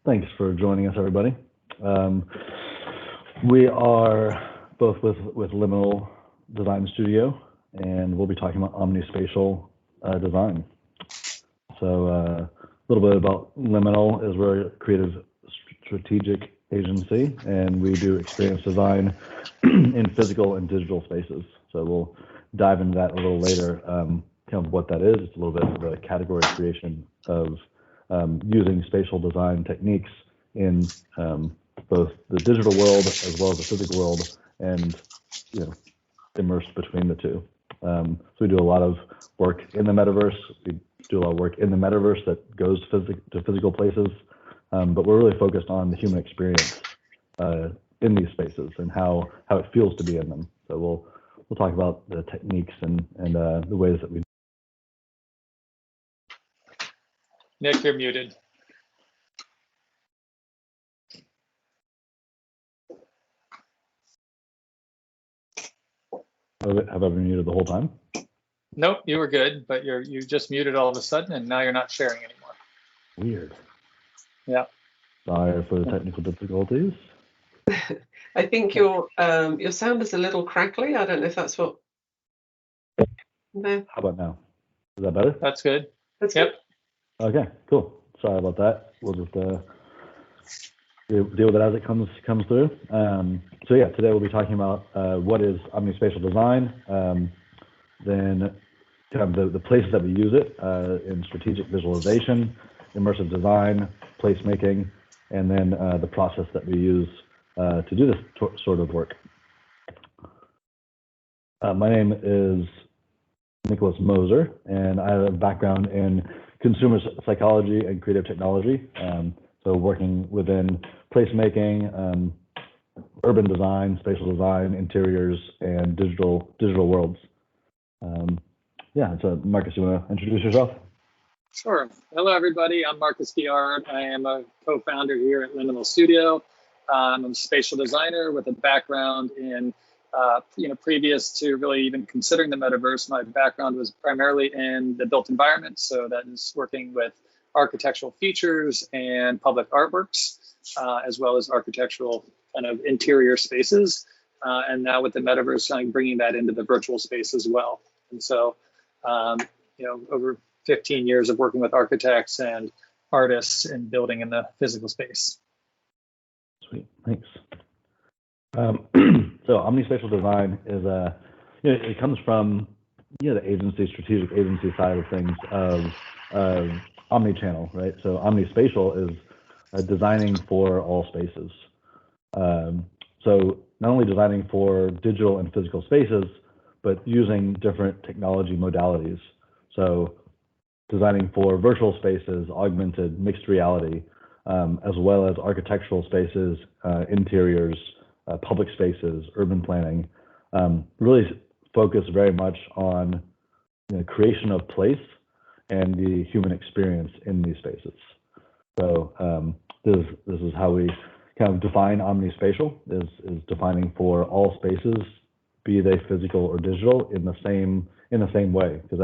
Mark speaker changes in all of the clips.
Speaker 1: Thanks for joining us, everybody. We are both with LMNL Studio, and we'll be talking about Omnispatial Design. So a little bit about LMNL is we're a creative strategic agency, and we do experience design in physical and digital spaces. So we'll dive into that a little later, kind of what that is. It's a little bit of a category creation of using spatial design techniques in both the digital world as well as the physical world, and immersed between the two. So we do a lot of work in the metaverse. We do a lot of work in the metaverse that goes to physical places, but we're really focused on the human experience in these spaces and how it feels to be in them. So we'll talk about the techniques and the ways that we.
Speaker 2: Nick, you're muted.
Speaker 1: Have I been muted the whole time?
Speaker 2: Nope, you were good, but you just muted all of a sudden, and now you're not sharing anymore.
Speaker 1: Weird.
Speaker 2: Yeah.
Speaker 1: Sorry for the technical difficulties.
Speaker 3: I think your sound is a little crackly. I don't know if that's what. No.
Speaker 1: How about now? Is that better?
Speaker 2: That's good.
Speaker 3: That's
Speaker 2: Yep.
Speaker 3: good.
Speaker 1: Okay, cool. Sorry about that. We'll just deal with it as it comes through. So yeah, today we'll be talking about what is Omnispatial Design, then kind of the places that we use it in strategic visualization, immersive design, placemaking, and then the process that we use to do this sort of work. My name is Nicholas Moser, and I have a background in consumer psychology and creative technology. So working within placemaking, urban design, spatial design, interiors, and digital worlds. Yeah, so Marcus, you want to introduce yourself?
Speaker 2: Sure. Hello, everybody. I'm Marcus Guillard. I am a co-founder here at LMNL Studio. I'm a spatial designer with a background in, previous to really even considering the metaverse, my background was primarily in the built environment. So that is working with architectural features and public artworks, as well as architectural kind of interior spaces. And now with the metaverse, I'm bringing that into the virtual space as well. And so, over 15 years of working with architects and artists and building in the physical space.
Speaker 1: Sweet, thanks. So Omnispatial Design is it comes from the strategic agency side of things of omni-channel, right? So omnispatial is designing for all spaces. So not only designing for digital and physical spaces, but using different technology modalities. So designing for virtual spaces, augmented, mixed reality, as well as architectural spaces, interiors, public spaces, urban planning, really focus very much on creation of place and the human experience in these spaces. So this is how we kind of define omnispatial, is defining for all spaces, be they physical or digital, in the same way, because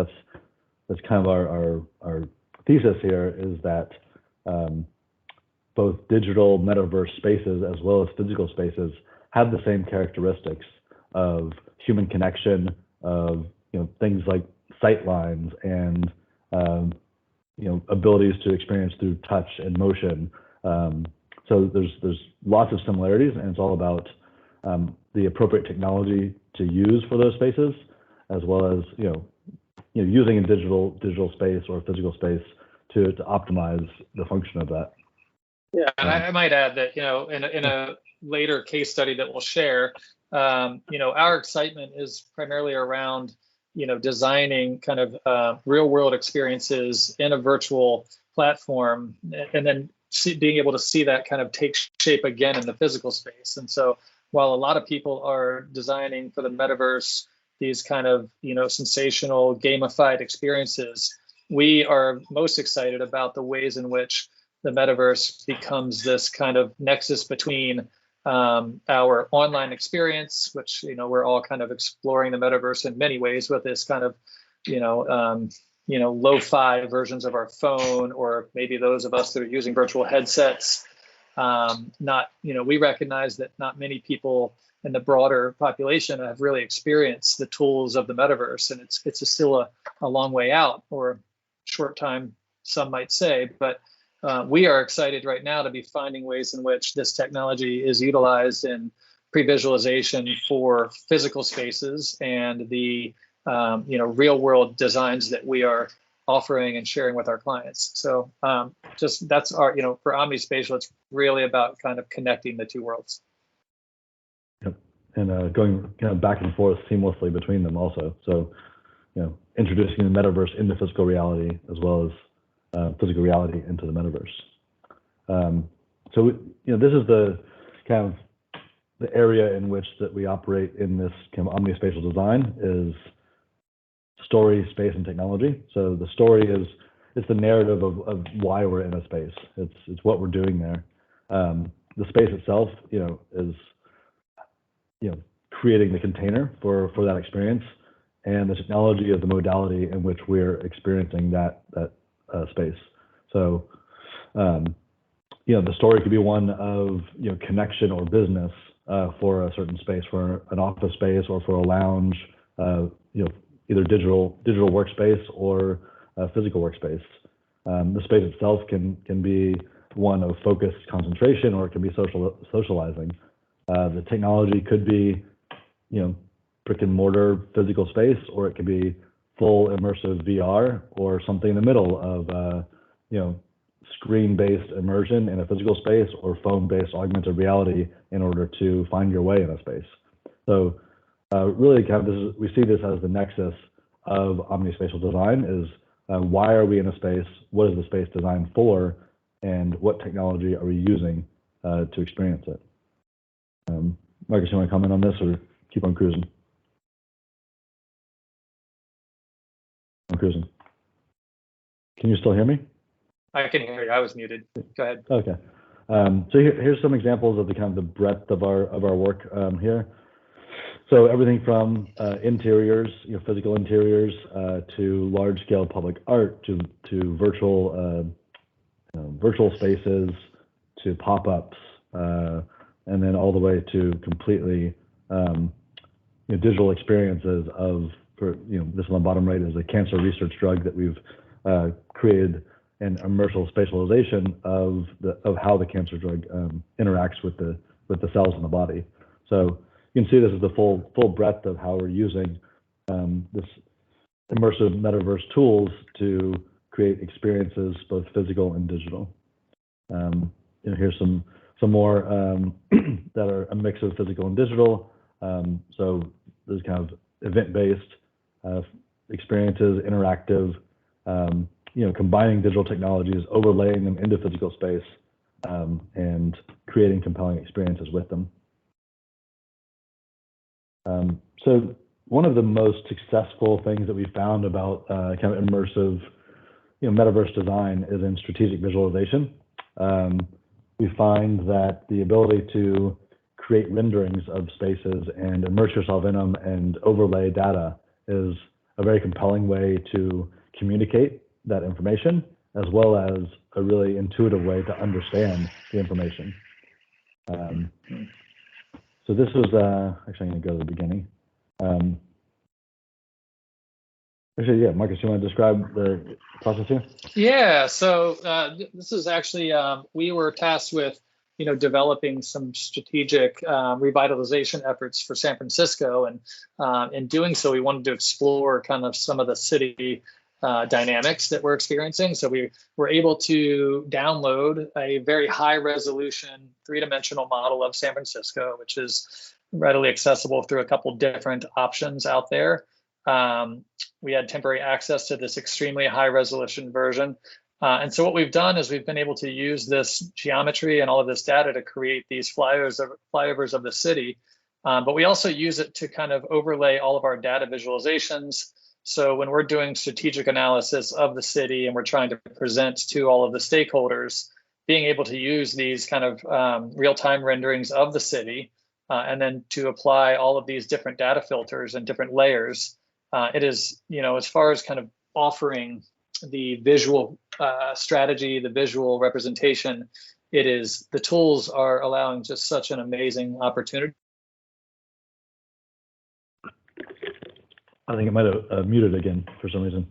Speaker 1: that's kind of our thesis here, is that both digital metaverse spaces as well as physical spaces have the same characteristics of human connection, of things like sight lines and abilities to experience through touch and motion. So there's lots of similarities, and it's all about the appropriate technology to use for those spaces, as well as using a digital space or physical space to optimize the function of that.
Speaker 2: Yeah, and I might add that in a later case study that we'll share, our excitement is primarily around designing kind of real world experiences in a virtual platform, and then being able to see that kind of take shape again in the physical space. And so while a lot of people are designing for the metaverse these kind of sensational gamified experiences, we are most excited about the ways in which the metaverse becomes this kind of nexus between our online experience, which we're all kind of exploring the metaverse in many ways with this kind of lo-fi versions of our phone, or maybe those of us that are using virtual headsets we recognize that not many people in the broader population have really experienced the tools of the metaverse, and it's still a long way out, or short time, some might say. But we are excited right now to be finding ways in which this technology is utilized in pre-visualization for physical spaces and the real world designs that we are offering and sharing with our clients. So just that's our, for Omnispatial, it's really about kind of connecting the two worlds.
Speaker 1: Yep. And going kind of back and forth seamlessly between them also. So, introducing the metaverse into physical reality as well as physical reality into the metaverse. This is the kind of the area in which that we operate in this kind of omnispatial design is story, space, and technology. So the story it's the narrative of why we're in a space. It's what we're doing there. The space itself, is creating the container for that experience, and the technology is the modality in which we're experiencing that space. So the story could be one of connection or business for a certain space, for an office space or for a lounge, either digital workspace or physical workspace. The space itself can be one of focused concentration, or it can be socializing. The technology could be, brick and mortar physical space, or it could be full immersive VR, or something in the middle of, screen-based immersion in a physical space, or phone-based augmented reality in order to find your way in a space. So really kind of we see this as the nexus of omnispatial design is why are we in a space, what is the space designed for, and what technology are we using to experience it. Marcus, you want to comment on this or keep on cruising? I'm cruising. Can you still hear me?
Speaker 2: I can hear you. I was muted. Go ahead.
Speaker 1: Okay. So here's some examples of the kind of the breadth of our work here. So everything from interiors, physical interiors, to large-scale public art, to virtual spaces, to pop-ups, and then all the way to completely digital experiences of, this on the bottom right is a cancer research drug that we've created an immersive spatialization of how the cancer drug interacts with the cells in the body. So you can see this is the full breadth of how we're using this immersive metaverse tools to create experiences, both physical and digital. Here's some more that are a mix of physical and digital. So there's kind of event-based experiences, interactive, combining digital technologies, overlaying them into physical space, and creating compelling experiences with them. So one of the most successful things that we found about kind of immersive, metaverse design is in strategic visualization. We find that the ability to create renderings of spaces and immerse yourself in them and overlay data is a very compelling way to communicate that information, as well as a really intuitive way to understand the information. So this was, actually I'm gonna go to the beginning. Actually, yeah, Marcus, you want to describe the process here?
Speaker 2: Yeah, so this is actually, we were tasked with, developing some strategic revitalization efforts for San Francisco. And in doing so, we wanted to explore kind of some of the city dynamics that we're experiencing. So we were able to download a very high resolution 3-dimensional model of San Francisco, which is readily accessible through a couple different options out there. We had temporary access to this extremely high resolution version. And so what we've done is we've been able to use this geometry and all of this data to create these flyovers of the city. But we also use it to kind of overlay all of our data visualizations. So when we're doing strategic analysis of the city and we're trying to present to all of the stakeholders, being able to use these kind of real-time renderings of the city, and then to apply all of these different data filters and different layers, it is, as far as kind of offering the visual strategy, the visual representation, the tools are allowing just such an amazing opportunity.
Speaker 1: I think it might have muted again for some reason.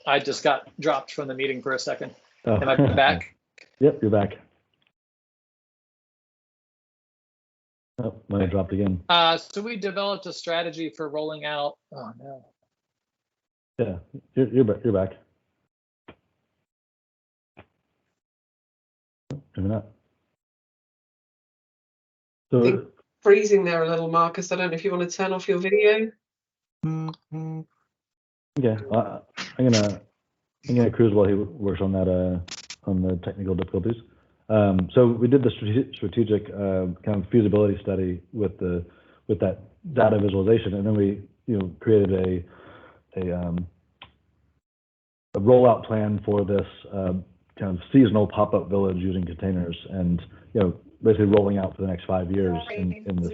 Speaker 2: I just got dropped from the meeting for a second.
Speaker 1: Oh.
Speaker 2: Am I back?
Speaker 1: Yep, you're back. Oh, might have dropped again.
Speaker 2: So we developed a strategy for rolling out. Oh no.
Speaker 1: Yeah, you're back. Maybe not. So
Speaker 3: Freezing there a little, Marcus. I don't know if you want to turn off your video.
Speaker 1: okay, I'm gonna cruise while he works on that on the technical difficulties. So we did the strategic kind of feasibility study with that data visualization, and then we created a rollout plan for this kind of seasonal pop-up village using containers, and basically rolling out for the next 5 years in this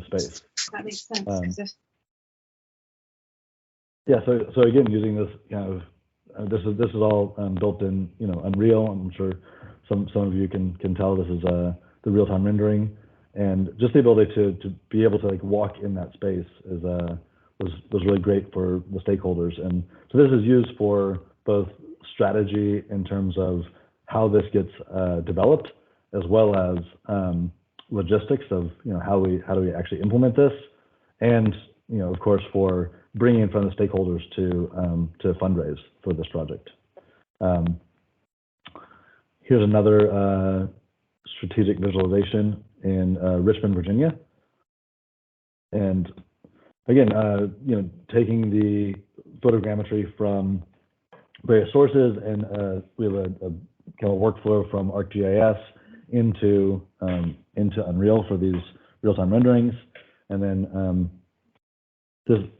Speaker 1: space.
Speaker 4: That makes sense.
Speaker 1: Yeah. So again, using this kind of this is all built in Unreal. I'm sure some of you can tell this is the real-time rendering, and just the ability to be able to walk in that space was really great for the stakeholders. And so this is used for both strategy in terms of how this gets developed, as well as logistics of how do we actually implement this, and of course for bringing in front of the stakeholders to fundraise for this project. Here's another strategic visualization in Richmond, Virginia, and again, taking the photogrammetry from various sources, and we have a kind of workflow from ArcGIS into Unreal for these real-time renderings, and then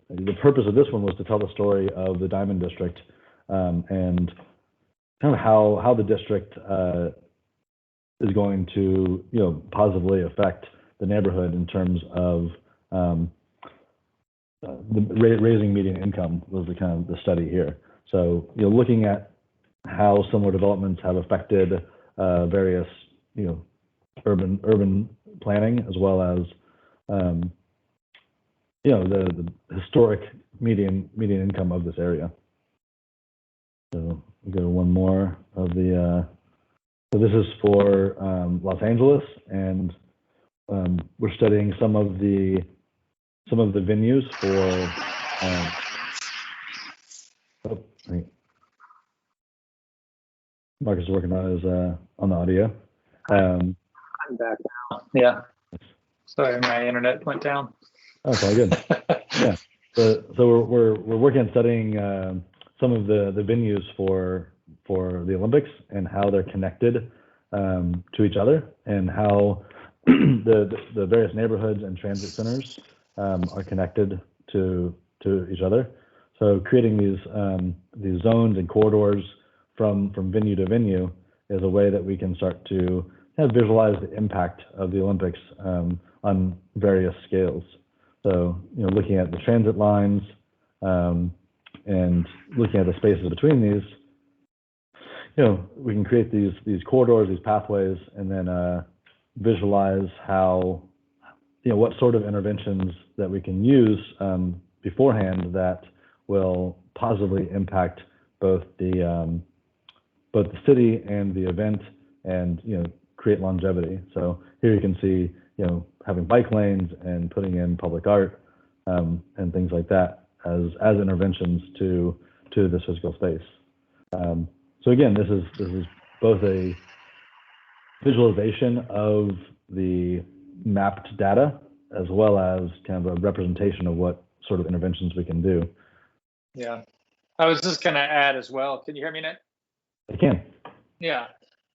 Speaker 1: the purpose of this one was to tell the story of the Diamond District, and kind of how the district is going to positively affect the neighborhood in terms of raising median income was the kind of the study here. So looking at how similar developments have affected various urban planning, as well as the historic median income of this area. So we'll go to one more of the. So this is for Los Angeles, and we're studying some of the venues for. Marcus is working on the audio.
Speaker 2: I'm back now. Yeah. Sorry, my internet went down.
Speaker 1: Oh, it's all good. Yeah. So we're working on studying some of the venues for the Olympics, and how they're connected to each other, and how the various neighborhoods and transit centers are connected to each other. So creating these zones and corridors from venue to venue is a way that we can start to kind of visualize the impact of the Olympics on various scales. So looking at the transit lines and looking at the spaces between these, we can create these corridors, these pathways, and then visualize how what sort of interventions that we can use beforehand that will positively impact both the city and the event, and create longevity. So here you can see having bike lanes and putting in public art and things like that as interventions to this physical space. So again, this is both a visualization of the mapped data, as well as kind of a representation of what sort of interventions we can do.
Speaker 2: Yeah, I was just going to add as well. Can you hear me, Nick?
Speaker 1: I can.
Speaker 2: Yeah.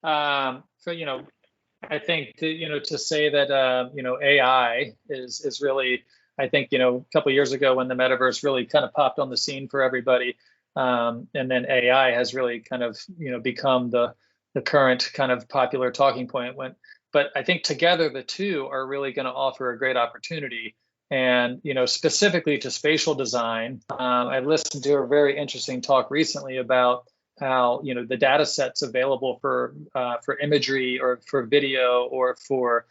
Speaker 2: So I think to say that AI is really, I think a couple of years ago when the metaverse really kind of popped on the scene for everybody, and then AI has really kind of become the current kind of popular talking point. But I think together the two are really going to offer a great opportunity. And specifically to spatial design, I listened to a very interesting talk recently about how the data sets available for imagery or for video or for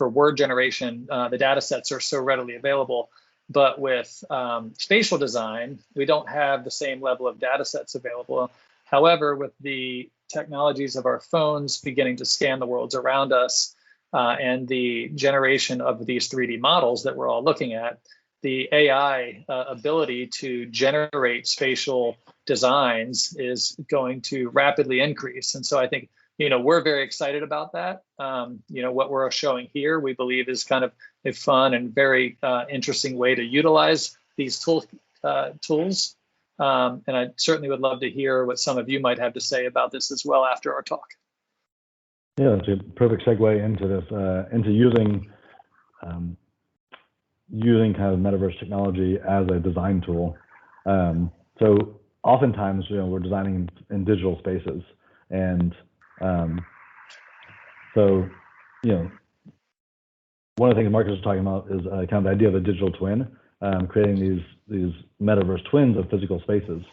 Speaker 2: word generation, the data sets are so readily available. But with spatial design, we don't have the same level of data sets available. However, with the technologies of our phones beginning to scan the worlds around us and the generation of these 3D models that we're all looking at, the AI ability to generate spatial designs is going to rapidly increase. And so I think, we're very excited about that. What we're showing here, we believe is kind of a fun and very interesting way to utilize these tools. And I certainly would love to hear what some of you might have to say about this as well after our talk.
Speaker 1: Yeah, it's a perfect segue into this, into using kind of metaverse technology as a design tool. So oftentimes, we're designing in digital spaces, and so one of the things Marcus was talking about is kind of the idea of a digital twin, creating these metaverse twins of physical spaces.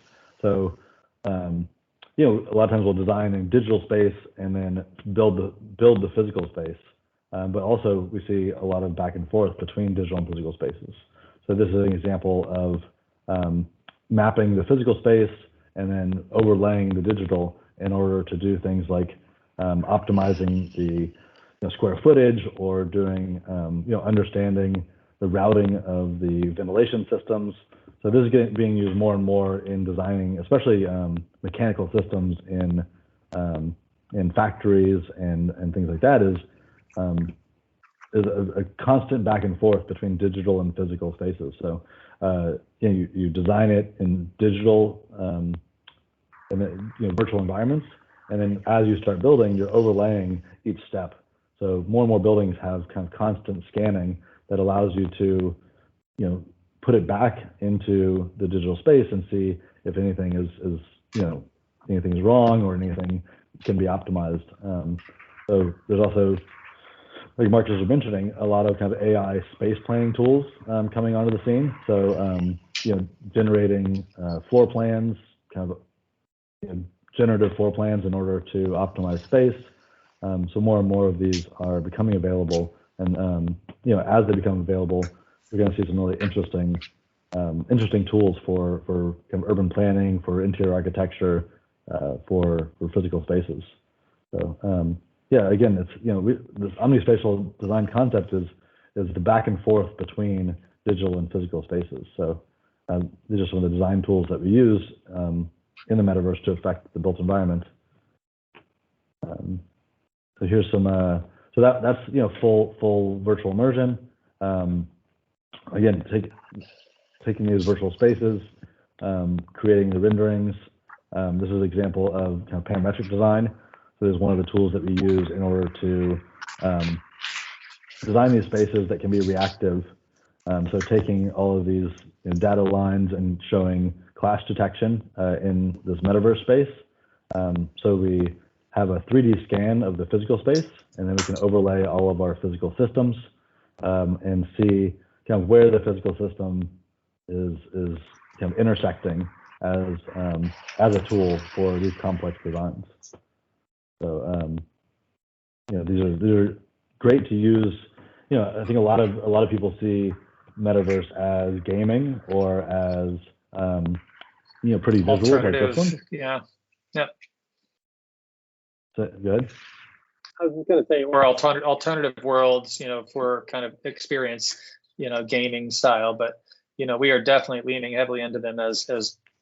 Speaker 1: So a lot of times we'll design in digital space and then build the physical space. But also we see a lot of back and forth between digital and physical spaces. So this is an example of mapping the physical space and then overlaying the digital in order to do things like optimizing the square footage, or doing understanding the routing of the ventilation systems. So this is being used more and more in designing, especially mechanical systems in factories and things like that. Is a constant back and forth between digital and physical spaces. So you design it in digital, virtual environments, and then as you start building, you're overlaying each step. So more and more buildings have kind of constant scanning that allows you to, put it back into the digital space and see if anything is anything's wrong or anything can be optimized. So there's also, like Marcus was mentioning, a lot of kind of AI space planning tools coming onto the scene. So generating floor plans, kind of generative floor plans in order to optimize space. So more and more of these are becoming available, and as they become available, we're going to see some really interesting tools for kind of urban planning, for interior architecture, for physical spaces. So again, it's this omnispatial design concept is the back and forth between digital and physical spaces. So these are some of the design tools that we use in the metaverse to affect the built environment. So here's some. So that's full virtual immersion. Again, taking these virtual spaces, creating the renderings. This is an example of kind of parametric design. So this is one of the tools that we use in order to design these spaces that can be reactive. So taking all of these data lines and showing clash detection in this metaverse space. So we have a 3D scan of the physical space, and then we can overlay all of our physical systems and see kind of where the physical system is kind of intersecting as a tool for these complex designs. So these are great to use. I think a lot of people see Metaverse as gaming or as pretty visual like this one.
Speaker 2: Yeah.
Speaker 1: Good.
Speaker 2: I was going to say, or alternative worlds, for kind of experience, gaming style, but we are definitely leaning heavily into them as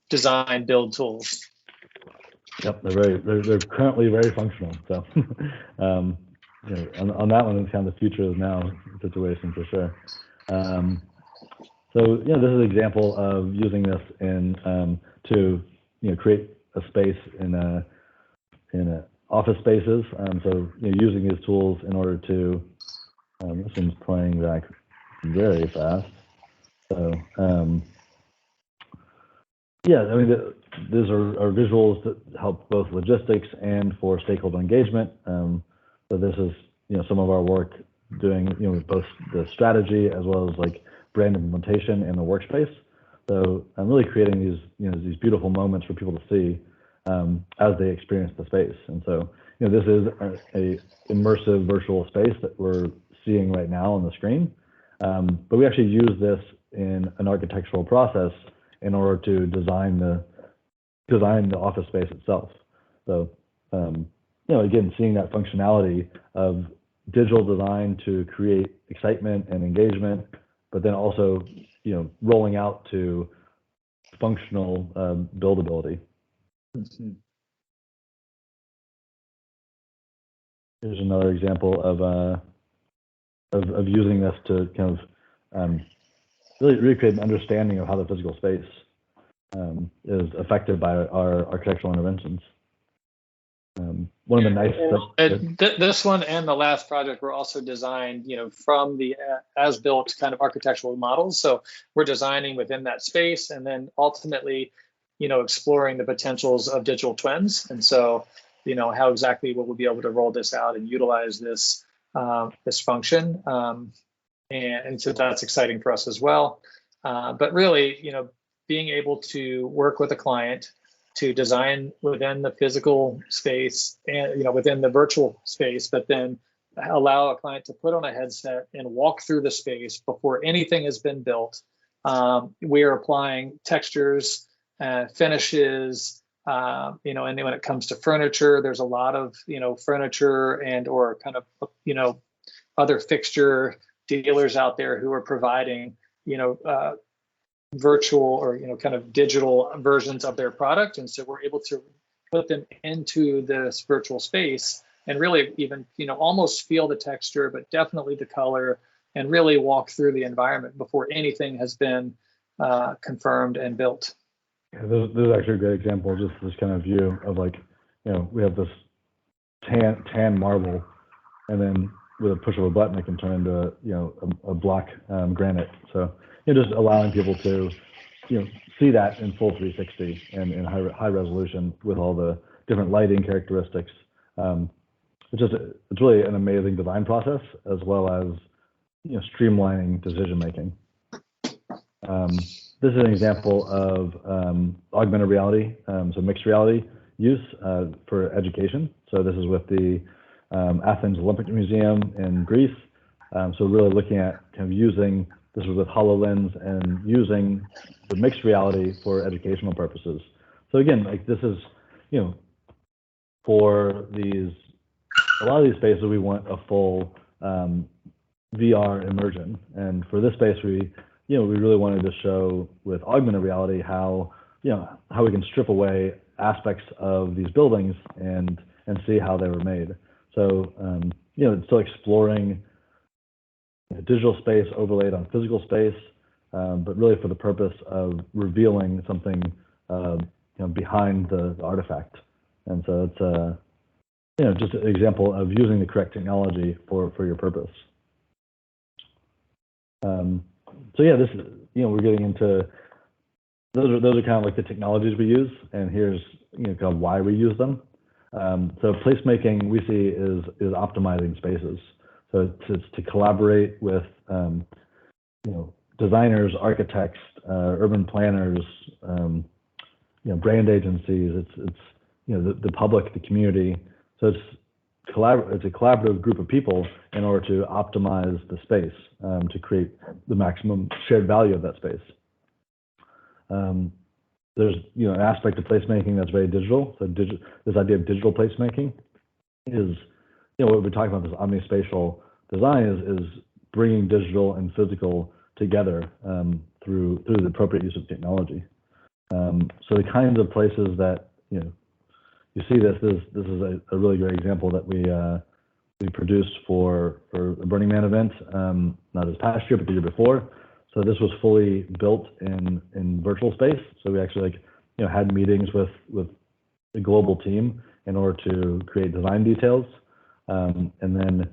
Speaker 2: design build tools.
Speaker 1: Yep, they're currently very functional. So on that one, it's kind of the future of now situation for sure. So this is an example of using this to create a space in a office spaces. So using these tools in order to this one's playing back very fast. So these are visuals that help both logistics and for stakeholder engagement. So this is some of our work doing both the strategy as well as like brand implementation in the workspace. So I'm really creating these these beautiful moments for people to see. as they experience the space. And so, this is a immersive virtual space that we're seeing right now on the screen. But we actually use this in an architectural process in order to design the office space itself. So, again, seeing that functionality of digital design to create excitement and engagement, but then also, rolling out to functional buildability.
Speaker 2: Mm-hmm.
Speaker 1: Here's another example of using this to kind of really recreate an understanding of how the physical space is affected by our architectural interventions. One of the nice
Speaker 2: this one and the last project were also designed, from the as-built kind of architectural models. So we're designing within that space, and then ultimately, exploring the potentials of digital twins. And so, how exactly will we be able to roll this out and utilize this this function? And so that's exciting for us as well. But really, being able to work with a client to design within the physical space and within the virtual space, but then allow a client to put on a headset and walk through the space before anything has been built. We are applying textures, finishes, and then when it comes to furniture, there's a lot of furniture and or kind of other fixture dealers out there who are providing virtual or kind of digital versions of their product, and so we're able to put them into this virtual space and really even almost feel the texture, but definitely the color, and really walk through the environment before anything has been confirmed and built.
Speaker 1: Yeah, this is actually a great example. Just this kind of view of we have this tan marble, and then with a push of a button, it can turn into a black granite. So just allowing people to see that in full 360 and in high resolution with all the different lighting characteristics. It's really an amazing design process, as well as streamlining decision making. This is an example of augmented reality, so mixed reality use for education. So this is with the Athens Olympic Museum in Greece. So really looking at kind of using, this was with HoloLens, and using the mixed reality for educational purposes. So again, this is, for a lot of these spaces, we want a full VR immersion. And for this space, we really wanted to show with augmented reality how we can strip away aspects of these buildings and see how they were made. So, still exploring digital space overlaid on physical space, but really for the purpose of revealing something, behind the artifact. And so it's, just an example of using the correct technology for your purpose. So yeah, this is, we're getting into, those are kind of like the technologies we use, and here's, kind of why we use them. So placemaking, we see is optimizing spaces. So it's to collaborate with, designers, architects, urban planners, brand agencies. It's the public, the community. So it's a collaborative group of people in order to optimize the space, to create the maximum shared value of that space. There's an aspect of placemaking that's very digital. So this idea of digital placemaking is, what we're talking about, this omnispatial design is bringing digital and physical together through the appropriate use of technology. So the kinds of places that you see this is a really great example that we produced for the Burning Man event, not this past year, but the year before. So this was fully built in virtual space. So we actually had meetings with a global team in order to create design details, and then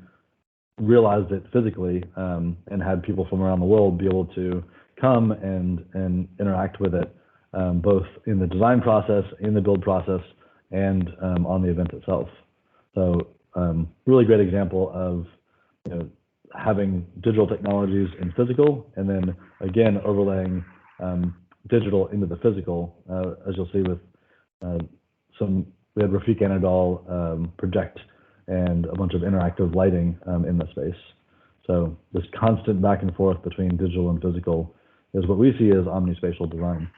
Speaker 1: realized it physically, and had people from around the world be able to come and interact with it, both in the design process, in the build process, and on the event itself. So really great example of having digital technologies in physical, and then again overlaying digital into the physical, as you'll see with we had Rafik Anadol project and a bunch of interactive lighting in the space. So this constant back and forth between digital and physical is what we see as omnispatial design.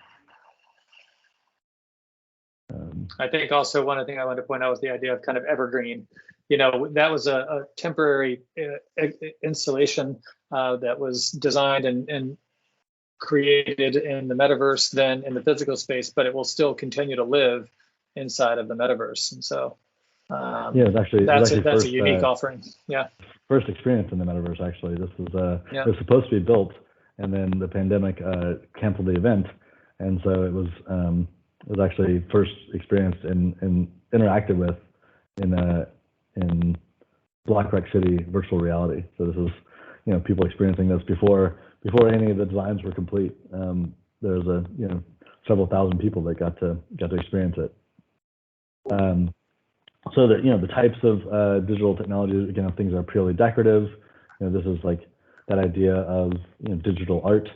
Speaker 2: I think also one thing I wanted to point out was the idea of kind of evergreen. You know, that was a temporary installation that was designed and created in the metaverse, then in the physical space, but it will still continue to live inside of the metaverse. And so,
Speaker 1: yeah, that's
Speaker 2: a unique offering. Yeah,
Speaker 1: first experience in the metaverse. Actually, this was it was supposed to be built, and then the pandemic canceled the event, and so it was actually first experienced and interacted with in BlackRock City virtual reality. So this is, you know, people experiencing this before any of the designs were complete. There was several thousand people that got to experience it. So that, you know, the types of digital technologies, again, things that are purely decorative. You know, this is like that idea of, you know, digital art.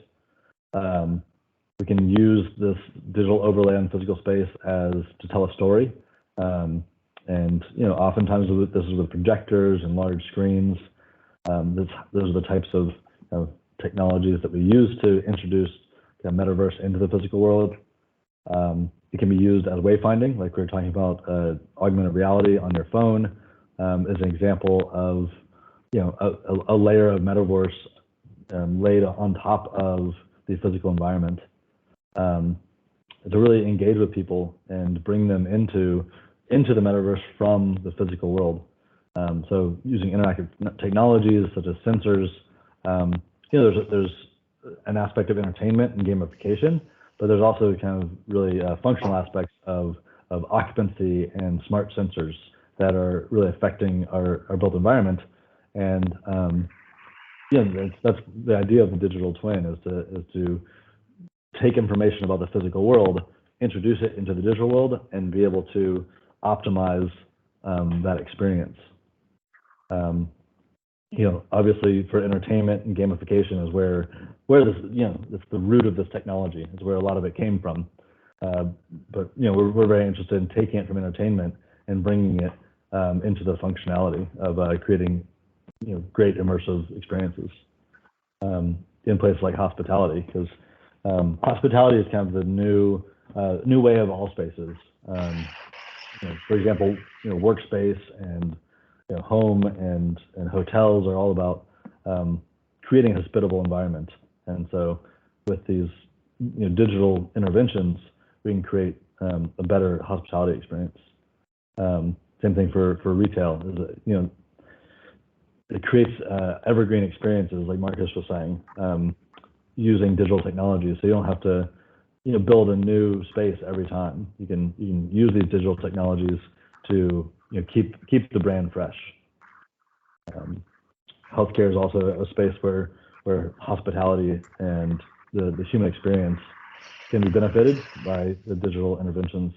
Speaker 1: We can use this digital overlay on physical space to tell a story. And, you know, oftentimes this is with projectors and large screens. Those are the types of technologies that we use to introduce the metaverse into the physical world. It can be used as wayfinding, like we were talking about augmented reality on your phone, as an example of, you know, a layer of metaverse laid on top of the physical environment. To really engage with people and bring them into the metaverse from the physical world. So using interactive technologies such as sensors, you know, there's an aspect of entertainment and gamification, but there's also kind of really functional aspects of occupancy and smart sensors that are really affecting our built environment. And you know, that's the idea of the digital twin, is to take information about the physical world, introduce it into the digital world, and be able to optimize that experience. You know, obviously for entertainment and gamification is where this, you know, it's the root of this technology. It's where a lot of it came from. But you know, we're very interested in taking it from entertainment and bringing it into the functionality of creating, you know, great immersive experiences in places like hospitality, because hospitality is kind of the new way of all spaces. You know, for example, you know, workspace and, you know, home and hotels are all about creating a hospitable environment. And so with these, you know, digital interventions, we can create a better hospitality experience. Same thing for retail. Is, you know, it creates evergreen experiences, like Marcus was saying, using digital technology. So you don't have to, you know, build a new space every time. You can use these digital technologies to, you know, keep the brand fresh. Healthcare is also a space where hospitality and the human experience can be benefited by the digital interventions.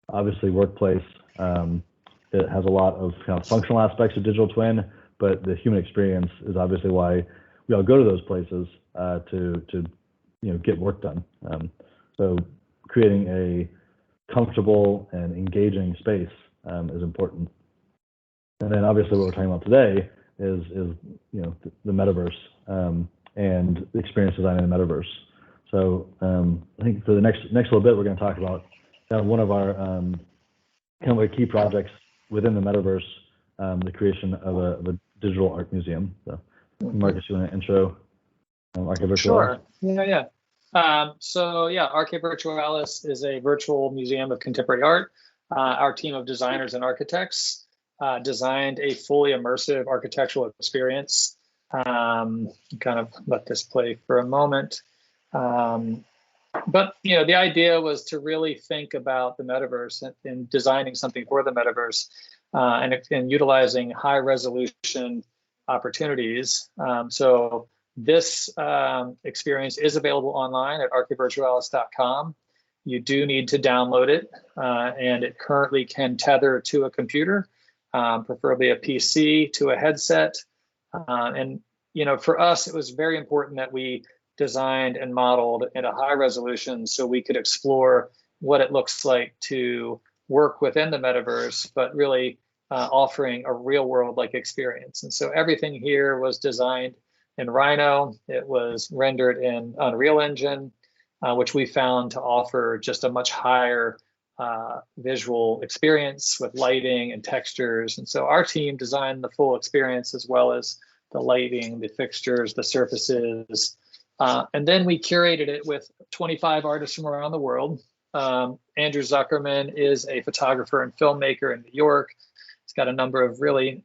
Speaker 1: Obviously, workplace, it has a lot of kind of functional aspects of digital twin, but the human experience is obviously why we all go to those places to you know, get work done. So creating a comfortable and engaging space is important. And then obviously what we're talking about today is you know, the metaverse and the experience design in the metaverse. So I think for the next little bit, we're going to talk about kind of one of our kind of like key projects within the metaverse, the creation of a digital art museum. So Marcus, you want to intro Arche Virtualis?
Speaker 2: Sure. Yeah. So yeah, Arche Virtualis is a virtual museum of contemporary art. Our team of designers and architects designed a fully immersive architectural experience. Kind of let this play for a moment. But you know, the idea was to really think about the metaverse and designing something for the metaverse and utilizing high resolution opportunities. So this experience is available online at archevirtualis.com. You do need to download it, and it currently can tether to a computer, preferably a PC, to a headset. And you know, for us, it was very important that we designed and modeled at a high resolution so we could explore what it looks like to work within the metaverse, but really offering a real world like experience. And so everything here was designed in Rhino. It was rendered in Unreal Engine, which we found to offer just a much higher visual experience with lighting and textures. And so our team designed the full experience, as well as the lighting, the fixtures, the surfaces. And then we curated it with 25 artists from around the world. Andrew Zuckerman is a photographer and filmmaker in New York. He's got a number of really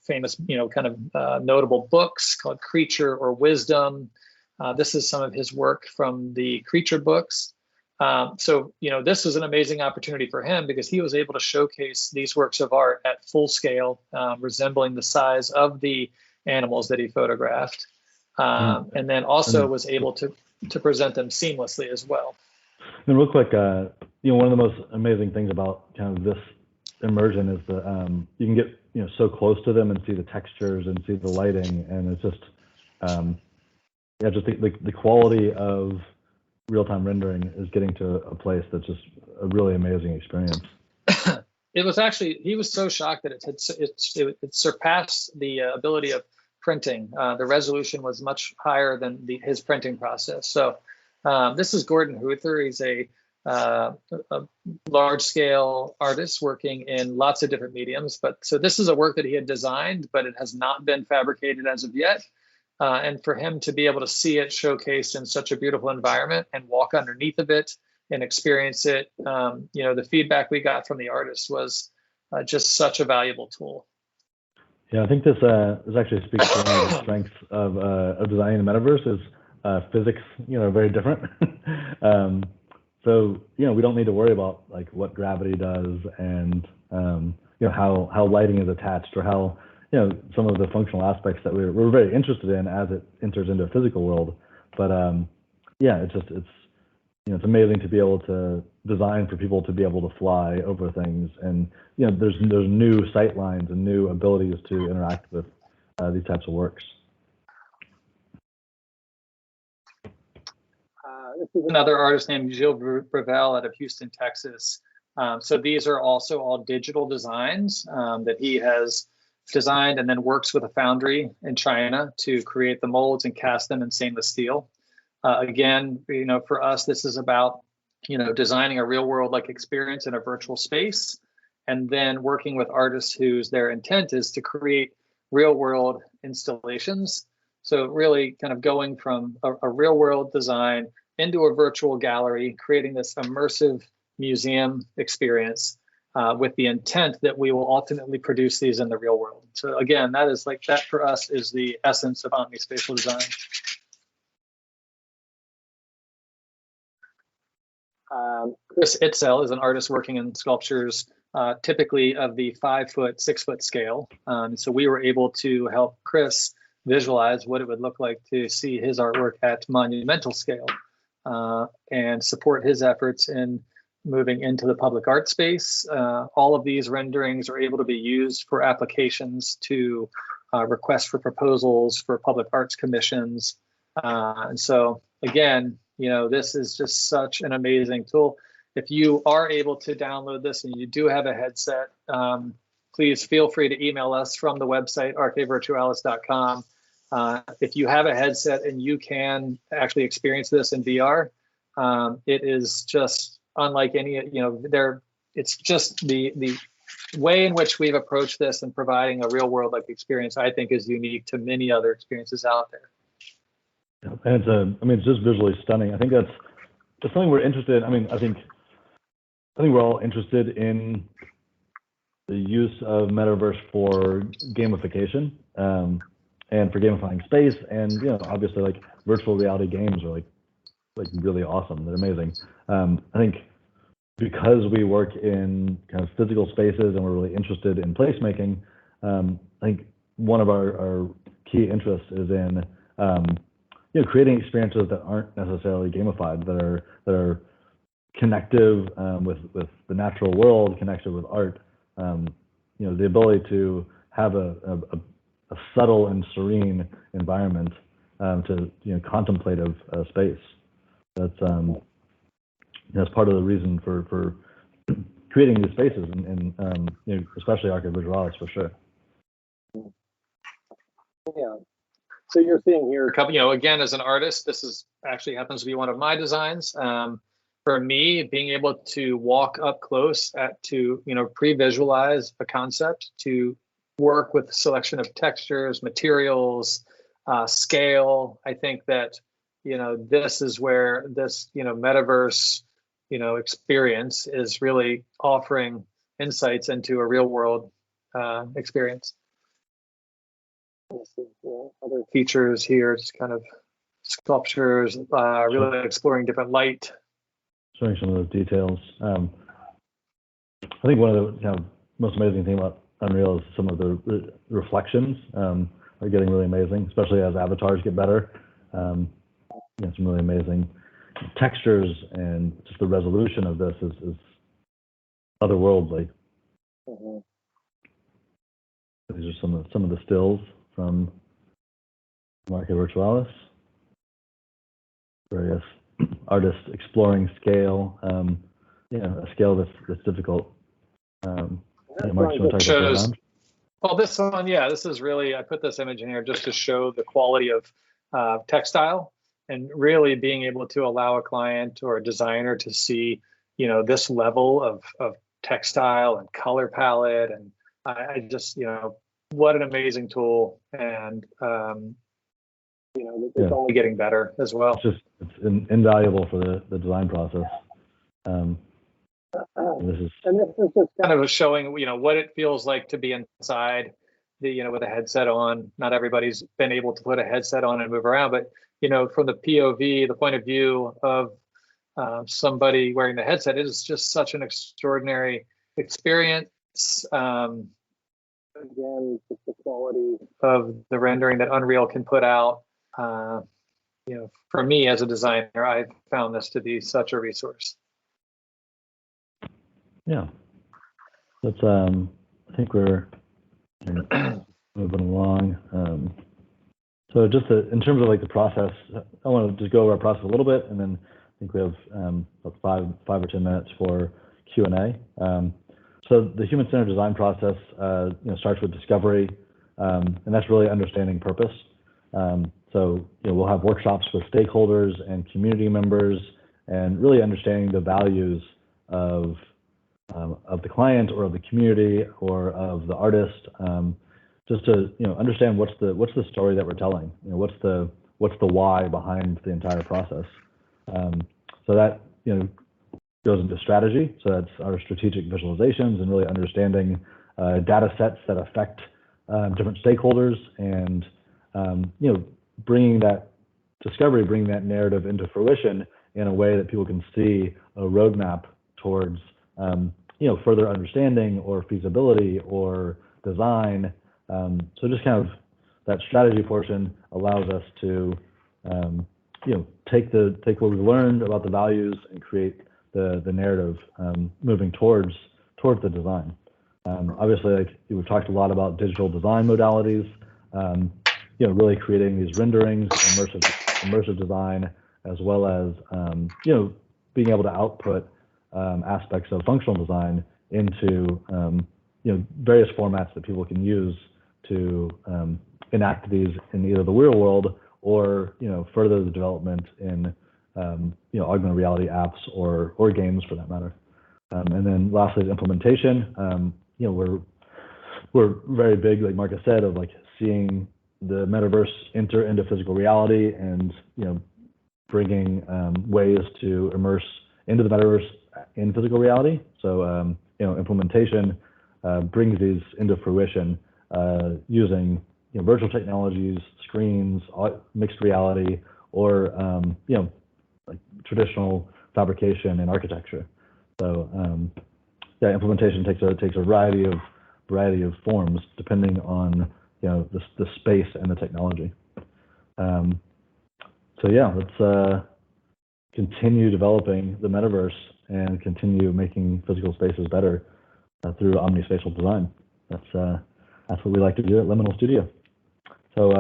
Speaker 2: famous, notable books called Creature or Wisdom. This is some of his work from the Creature books. So, this was an amazing opportunity for him because he was able to showcase these works of art at full scale, resembling the size of the animals that he photographed. And then also was able to present them seamlessly as well.
Speaker 1: And real quick, one of the most amazing things about kind of this immersion is that you can get so close to them and see the textures and see the lighting, and it's just just the quality of real-time rendering is getting to a place that's just a really amazing experience.
Speaker 2: It was actually, he was so shocked that it surpassed the ability of printing. The resolution was much higher than his printing process. So this is Gordon Huther. He's a large-scale artist working in lots of different mediums. So this is a work that he had designed, but it has not been fabricated as of yet. And for him to be able to see it showcased in such a beautiful environment and walk underneath of it and experience it, the feedback we got from the artists was just such a valuable tool.
Speaker 1: Yeah, I think this actually speaks to one of the strengths of designing the metaverse is physics, very different. So, we don't need to worry about like what gravity does and, how lighting is attached or how, some of the functional aspects that we're very interested in as it enters into a physical world. But it's amazing to be able to design for people to be able to fly over things, and there's new sight lines and new abilities to interact with these types of works.
Speaker 2: This is another artist named Gilles Brevel out of Houston, Texas. So these are also all digital designs that he has designed and then works with a foundry in China to create the molds and cast them in stainless steel. Again, for us, this is about, designing a real world like experience in a virtual space, and then working with artists whose their intent is to create real world installations. So really kind of going from a real world design into a virtual gallery, creating this immersive museum experience with the intent that we will ultimately produce these in the real world. So again, that for us is the essence of Omnispatial Design. Chris Itzel is an artist working in sculptures, typically of the 5 foot, 6 foot scale. So we were able to help Chris visualize what it would look like to see his artwork at monumental scale and support his efforts in moving into the public art space. All of these renderings are able to be used for applications to request for proposals for public arts commissions. And so again, this is just such an amazing tool. If you are able to download this and you do have a headset, please feel free to email us from the website, archevirtualis.com. If you have a headset and you can actually experience this in VR, it is just unlike any, it's just the way in which we've approached this and providing a real world like experience, I think, is unique to many other experiences out there.
Speaker 1: And it's just visually stunning. I think that's something we're interested in. I think we're all interested in the use of metaverse for gamification and for gamifying space, and obviously like virtual reality games are like really awesome. They're amazing. I think because we work in kind of physical spaces and we're really interested in placemaking, I think one of our key interests is in creating experiences that aren't necessarily gamified, that are connective with the natural world, connected with art. The ability to have a subtle and serene environment to contemplative space. That's part of the reason for creating these spaces, and you know, especially Arca Visualis for sure.
Speaker 2: Yeah. So you're seeing here, you know, again, as an artist, this is actually happens to be one of my designs. For me, being able to walk up close to, you know, pre-visualize a concept, to work with selection of textures, materials, scale. I think that, you know, this is where this, you know, metaverse, you know, experience is really offering insights into a real world experience. Other features here, just kind of sculptures, really exploring different light.
Speaker 1: Showing some of those details. I think one of the kind of most amazing thing about Unreal is some of the reflections are getting really amazing, especially as avatars get better. You know, some really amazing textures, and just the resolution of this is otherworldly.
Speaker 2: Mm-hmm.
Speaker 1: These are some of the stills from Arca Virtualis. Various artists exploring scale, you know, a scale that's difficult. Mark, you want to talk about that?
Speaker 2: Well, this one, yeah, this is really, I put this image in here just to show the quality of textile, and really being able to allow a client or a designer to see, you know, this level of textile and color palette. And I just, you know, what an amazing tool. And, you know, it's only getting better as well.
Speaker 1: It's invaluable for the design process. This is
Speaker 2: just kind of showing, you know, what it feels like to be inside you know, with a headset on. Not everybody's been able to put a headset on and move around, but, you know, from the POV, the point of view of somebody wearing the headset, it is just such an extraordinary experience. Again, just the quality of the rendering that Unreal can put out. You know, for me as a designer, I've found this to be such a resource.
Speaker 1: Yeah, that's I think we're moving along. So just in terms of like the process, I want to just go over our process a little bit, and then I think we have about 5 or 10 minutes for Q&A. So the human-centered design process, you know, starts with discovery, and that's really understanding purpose. So you know, we'll have workshops with stakeholders and community members, and really understanding the values of the client or of the community or of the artist, just to, you know, understand what's the story that we're telling. You know, what's the why behind the entire process. So that, you know, goes into strategy. So that's our strategic visualizations and really understanding data sets that affect different stakeholders, and you know, bringing that discovery, bringing that narrative into fruition in a way that people can see a roadmap towards you know, further understanding or feasibility or design. So just kind of that strategy portion allows us to you know, take what we've learned about the values and create the narrative moving towards the design. Obviously, like we've talked a lot about digital design modalities, you know, really creating these renderings, immersive design, as well as you know, being able to output aspects of functional design into you know, various formats that people can use to enact these in either the real world or, you know, further the development in you know, augmented reality apps or games for that matter. And then lastly, the implementation. You know, we're very big, like Marcus said, of like seeing the metaverse enter into physical reality, and, you know, bringing ways to immerse into the metaverse in physical reality. So you know, implementation brings these into fruition using, you know, virtual technologies, screens, mixed reality, or you know, like traditional fabrication and architecture. So yeah, implementation takes a variety of forms depending on, you know, the space and the technology. So yeah, let's continue developing the metaverse and continue making physical spaces better through omnispatial design. That's what we like to do at LMNL Studio. So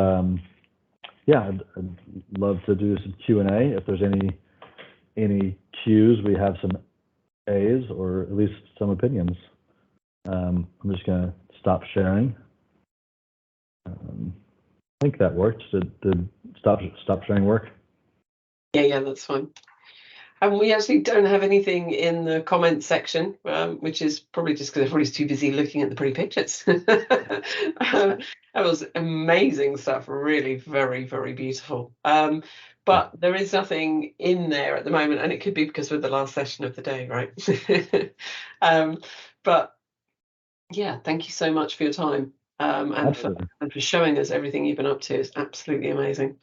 Speaker 1: yeah, I'd love to do some Q&A if there's any cues. We have some A's or at least some opinions. I'm just going to stop sharing. I think that worked. Did stop sharing work?
Speaker 3: Yeah, that's fine. And we actually don't have anything in the comments section, which is probably just because everybody's too busy looking at the pretty pictures. That was amazing stuff, really very, very beautiful. But there is nothing in there at the moment, and it could be because we're the last session of the day, right? But yeah, thank you so much for your time, and for showing us everything you've been up to. It's absolutely amazing.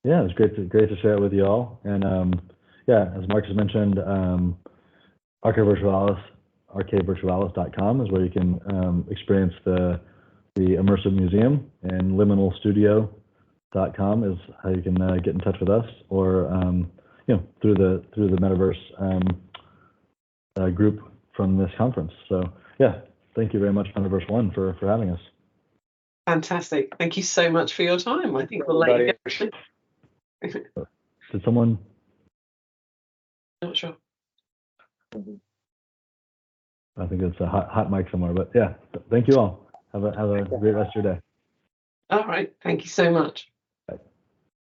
Speaker 1: Yeah, it's great to share it with you all. And yeah, as Marcus mentioned, arcadevirtualis.com is where you can experience the immersive museum, and LMNLstudio.com is how you can get in touch with us, or through the Metaverse group from this conference. So yeah, thank you very much, Metaverse One, for having us.
Speaker 3: Fantastic. Thank you so much for your time. I think we'll let you go.
Speaker 1: Did someone?
Speaker 3: Not sure.
Speaker 1: I think it's a hot mic somewhere, but yeah, thank you all. Have a great rest of your day.
Speaker 3: All right. Thank you so much.